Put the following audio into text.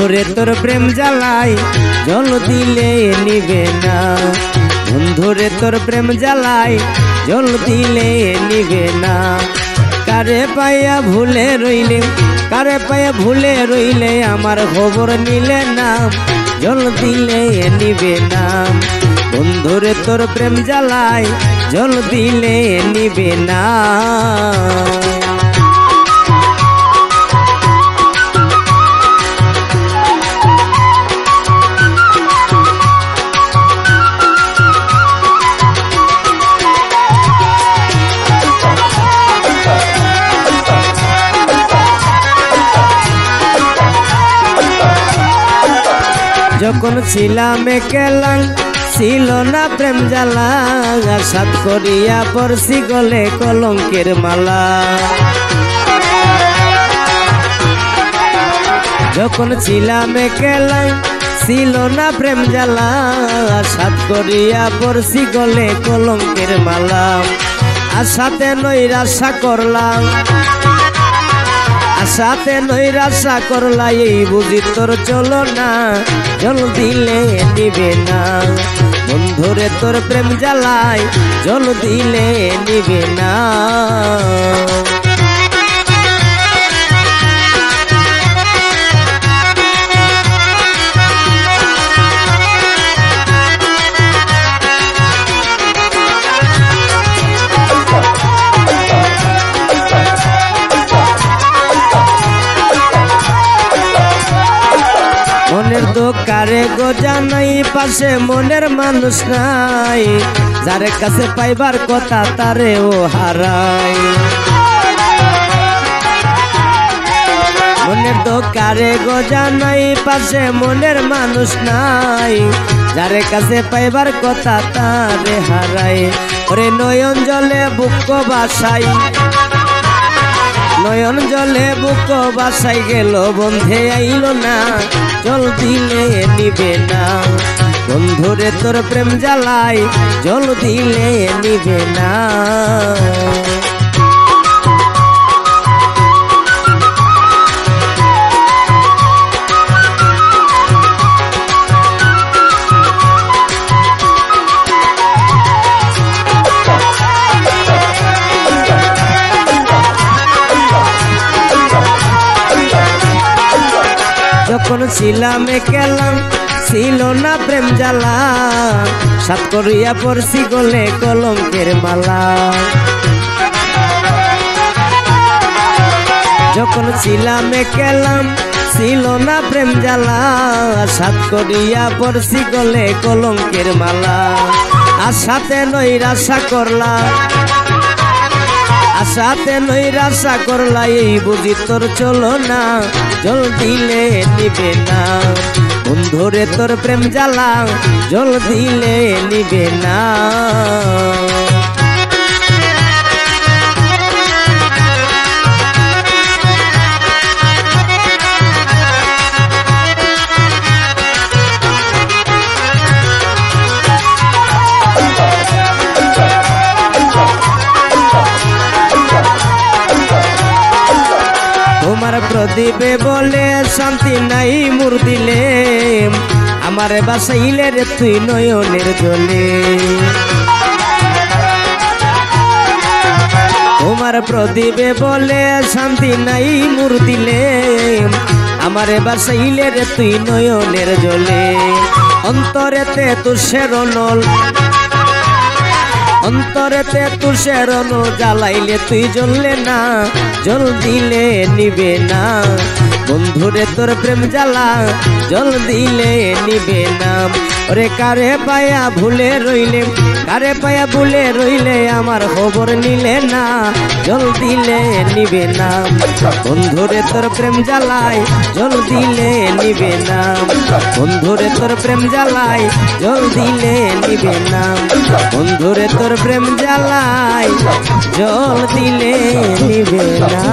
বন্ধুরে তোর প্রেম জ্বালাই জল দিলে নিবে না। বন্ধুরে তোর প্রেম জ্বালাই জল দিলে নিবে না। কারে পাইয়া ভুলে রইলে, কারে পাইয়া ভুলে রইলে আমার খবর নিলে না, জল দিলে নিবে না। বন্ধুরে তোর প্রেম জ্বালাই জল দিলে নিবে না। যখন ছিলাম একেলা ছিল না প্রেম জ্বালা, সাত করিয়া পরশি গলে কলঙ্কের মালা। যখন ছিলাম একেলা ছিল না প্রেম জ্বালা, সাত করিয়া পরশি গলে কলঙ্কের মালা। আশাতে নৈরাশা করলাম, আশাতে নৈরাশা করলা, এই বুঝি তোর চলো না, জল দিলে নিবে না। বন্ধুরে তোর প্রেম জ্বালাই জল দিলে নিবে না। মনের দোকারে গোজা নাই, পাশে মনের মানুষ নাই, যারে কাছে পাইবার কথা তারে ও হারাই। মনের দোকারে গোজা নাই, পাশে মনের মানুষ নাই, যারে কাছে পাইবার কথা তারে হারাই। ওরে নয়ন জলে বুক বাসাই, নয়ন জলে বুক বাসাই গেল, বন্ধে আইল না, জল দিলে নিবে না। বন্ধুরে তোর প্রেম জ্বালাই জল দিলে নিবে না। যখন ছিলাম একেলা ছিল না প্রেম জ্বালা, সাত করিয়া পরশি গলে কলঙ্কের মালা। যখন ছিলাম একেলা ছিল না প্রেম জ্বালা, সাত করিয়া পরশি গলে কলঙ্কের মালা। আশাতে নৈরাশা করলা, আশাতে নৈরাশা করলা, এই বুঝি তোর চলো না, জল দিলে নিবে না। বন্ধুরে তোর প্রেম জ্বালা জল দিলে নিবে না। তোমার প্রদীপে বলে শান্তি নাই মুর দিলে, আমারে বাসাইলে রে তুই নয়নের জলে। তোমার প্রদীপে বলে শান্তি নাই মুর দিলে, আমারে বাসাইলে রে তুই নয়নের জলে। অন্তরেতে তুষের নল, অন্তরেতে তুষের নল, জ্বালাইলে তুই জ্বললে না, জল দিলে নিবে না। বন্ধুরে তোর প্রেম জ্বালা জল দিলে নিবে না। ওরে কারে পায়া ভুলে রইলে, কারে পায়া ভুলে রইলে আমার খবর নিলে না, জল দিলে নিবে না। বন্ধুরে তোর প্রেম জ্বালাই জল দিলে নিবে না। বন্ধুরে তোর প্রেম জ্বালাই জল দিলে নিবে না। বন্ধুরে তোর প্রেম জ্বালাই জল দিলে নিবে না।